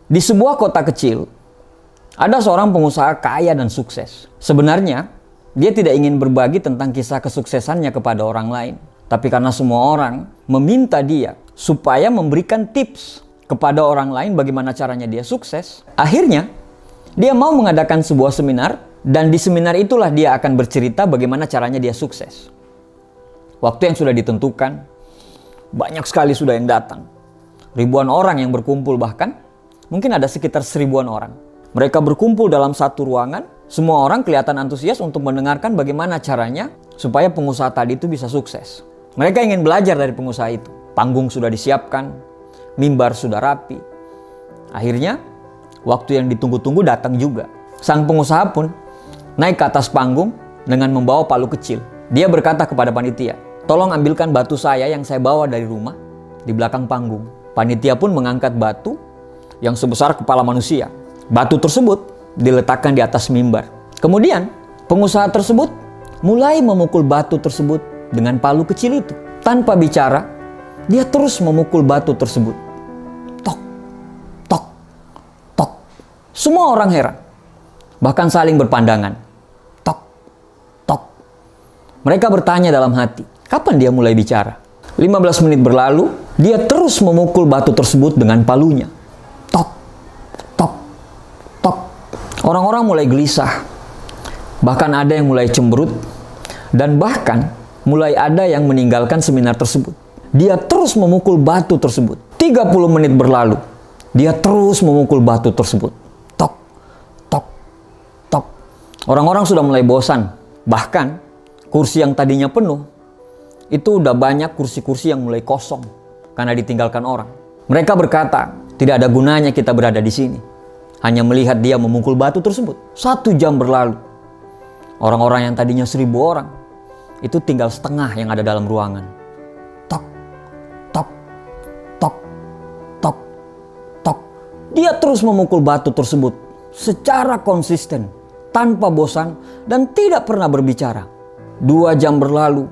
Di sebuah kota kecil, ada seorang pengusaha kaya dan sukses. Sebenarnya, dia tidak ingin berbagi tentang kisah kesuksesannya kepada orang lain. Tapi karena semua orang meminta dia supaya memberikan tips kepada orang lain bagaimana caranya dia sukses, akhirnya dia mau mengadakan sebuah seminar, dan di seminar itulah dia akan bercerita bagaimana caranya dia sukses. Waktu yang sudah ditentukan, banyak sekali sudah yang datang. Ribuan orang yang berkumpul, bahkan mungkin ada sekitar 1000-an orang. Mereka berkumpul dalam satu ruangan, semua orang kelihatan antusias untuk mendengarkan bagaimana caranya supaya pengusaha tadi itu bisa sukses. Mereka ingin belajar dari pengusaha itu. Panggung sudah disiapkan, mimbar sudah rapi. Akhirnya, waktu yang ditunggu-tunggu datang juga. Sang pengusaha pun naik ke atas panggung dengan membawa palu kecil. Dia berkata kepada panitia, "Tolong ambilkan batu saya yang saya bawa dari rumah di belakang panggung." Panitia pun mengangkat batu yang sebesar kepala manusia. Batu tersebut diletakkan di atas mimbar. Kemudian, pengusaha tersebut mulai memukul batu tersebut dengan palu kecil itu. Tanpa bicara, dia terus memukul batu tersebut. Tok, tok, tok. Semua orang heran, bahkan saling berpandangan. Tok, tok. Mereka bertanya dalam hati, kapan dia mulai bicara? 15 menit berlalu, dia terus memukul batu tersebut dengan palunya. Tok, tok, tok. Orang-orang mulai gelisah. Bahkan ada yang mulai cemberut. Dan bahkan mulai ada yang meninggalkan seminar tersebut. Dia terus memukul batu tersebut. 30 menit berlalu, dia terus memukul batu tersebut. Tok, tok, tok. Orang-orang sudah mulai bosan. Bahkan kursi yang tadinya penuh, itu udah banyak kursi-kursi yang mulai kosong karena ditinggalkan orang. Mereka berkata, tidak ada gunanya kita berada di sini, hanya melihat dia memukul batu tersebut. 1 jam berlalu. Orang-orang yang tadinya 1000 orang, itu tinggal setengah yang ada dalam ruangan. Tok, tok, tok, tok, tok. Dia terus memukul batu tersebut secara konsisten, tanpa bosan, dan tidak pernah berbicara. 2 jam berlalu.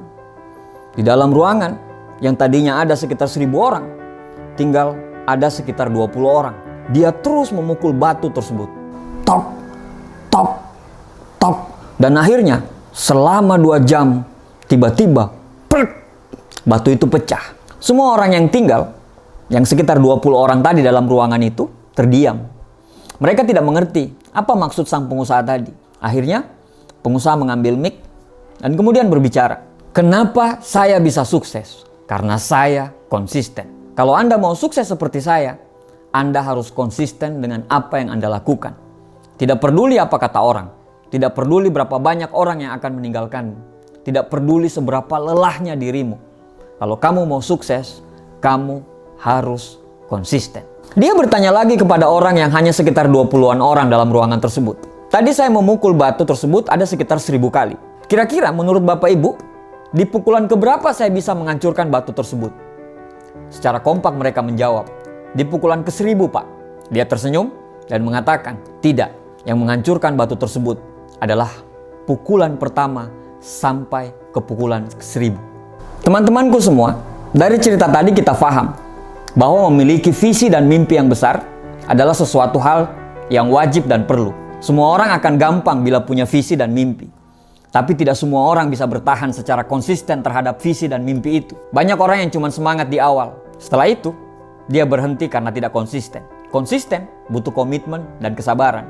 Di dalam ruangan yang tadinya ada sekitar 1000 orang, tinggal ada sekitar 20 orang. Dia terus memukul batu tersebut. Tok, tok, tok. Dan akhirnya selama 2 jam, tiba-tiba batu itu pecah. Semua orang yang tinggal, yang sekitar 20 orang tadi dalam ruangan itu, terdiam. Mereka tidak mengerti apa maksud sang pengusaha tadi. Akhirnya pengusaha mengambil mic dan kemudian berbicara. Kenapa saya bisa sukses? Karena saya konsisten. Kalau Anda mau sukses seperti saya, Anda harus konsisten dengan apa yang Anda lakukan. Tidak peduli apa kata orang. Tidak peduli berapa banyak orang yang akan meninggalkanmu. Tidak peduli seberapa lelahnya dirimu. Kalau kamu mau sukses, kamu harus konsisten. Dia bertanya lagi kepada orang yang hanya sekitar 20-an orang dalam ruangan tersebut. Tadi saya memukul batu tersebut ada sekitar 1000 kali. Kira-kira menurut Bapak Ibu, di pukulan keberapa saya bisa menghancurkan batu tersebut? Secara kompak mereka menjawab, di pukulan ke-1000, Pak. Dia tersenyum dan mengatakan, tidak. Yang menghancurkan batu tersebut adalah pukulan pertama sampai ke pukulan ke-1000. Teman-temanku semua, dari cerita tadi kita paham bahwa memiliki visi dan mimpi yang besar adalah sesuatu hal yang wajib dan perlu. Semua orang akan gampang bila punya visi dan mimpi. Tapi tidak semua orang bisa bertahan secara konsisten terhadap visi dan mimpi itu. Banyak orang yang cuma semangat di awal. Setelah itu, dia berhenti karena tidak konsisten. Konsisten butuh komitmen dan kesabaran.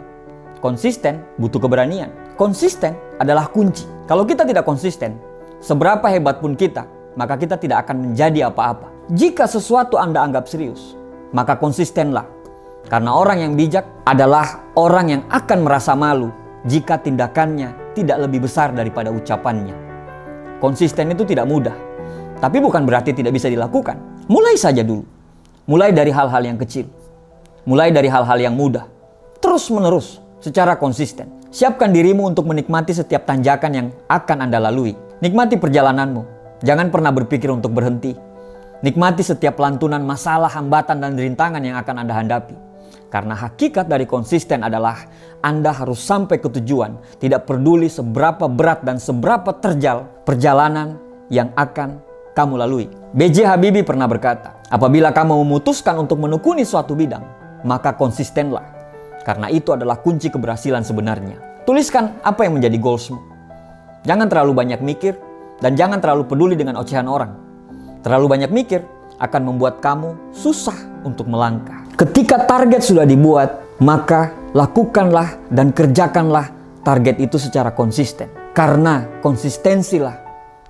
Konsisten butuh keberanian. Konsisten adalah kunci. Kalau kita tidak konsisten, seberapa hebat pun kita, maka kita tidak akan menjadi apa-apa. Jika sesuatu Anda anggap serius, maka konsistenlah. Karena orang yang bijak adalah orang yang akan merasa malu jika tindakannya tidak lebih besar daripada ucapannya. Konsisten itu tidak mudah, tapi bukan berarti tidak bisa dilakukan. Mulai saja dulu. Mulai dari hal-hal yang kecil. Mulai dari hal-hal yang mudah. Terus menerus secara konsisten. Siapkan dirimu untuk menikmati setiap tanjakan yang akan Anda lalui. Nikmati perjalananmu. Jangan pernah berpikir untuk berhenti. Nikmati setiap lantunan masalah, hambatan, dan rintangan yang akan Anda hadapi. Karena hakikat dari konsisten adalah Anda harus sampai ke tujuan, tidak peduli seberapa berat dan seberapa terjal perjalanan yang akan kamu lalui. B.J. Habibie pernah berkata, apabila kamu memutuskan untuk menekuni suatu bidang, maka konsistenlah. Karena itu adalah kunci keberhasilan sebenarnya. Tuliskan apa yang menjadi goalsmu. Jangan terlalu banyak mikir dan jangan terlalu peduli dengan ocehan orang. Terlalu banyak mikir akan membuat kamu susah untuk melangkah. Ketika target sudah dibuat, maka lakukanlah dan kerjakanlah target itu secara konsisten. Karena konsistensilah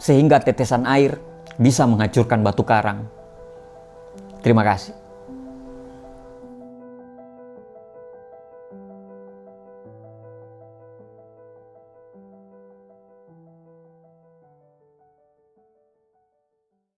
sehingga tetesan air bisa menghancurkan batu karang. Terima kasih.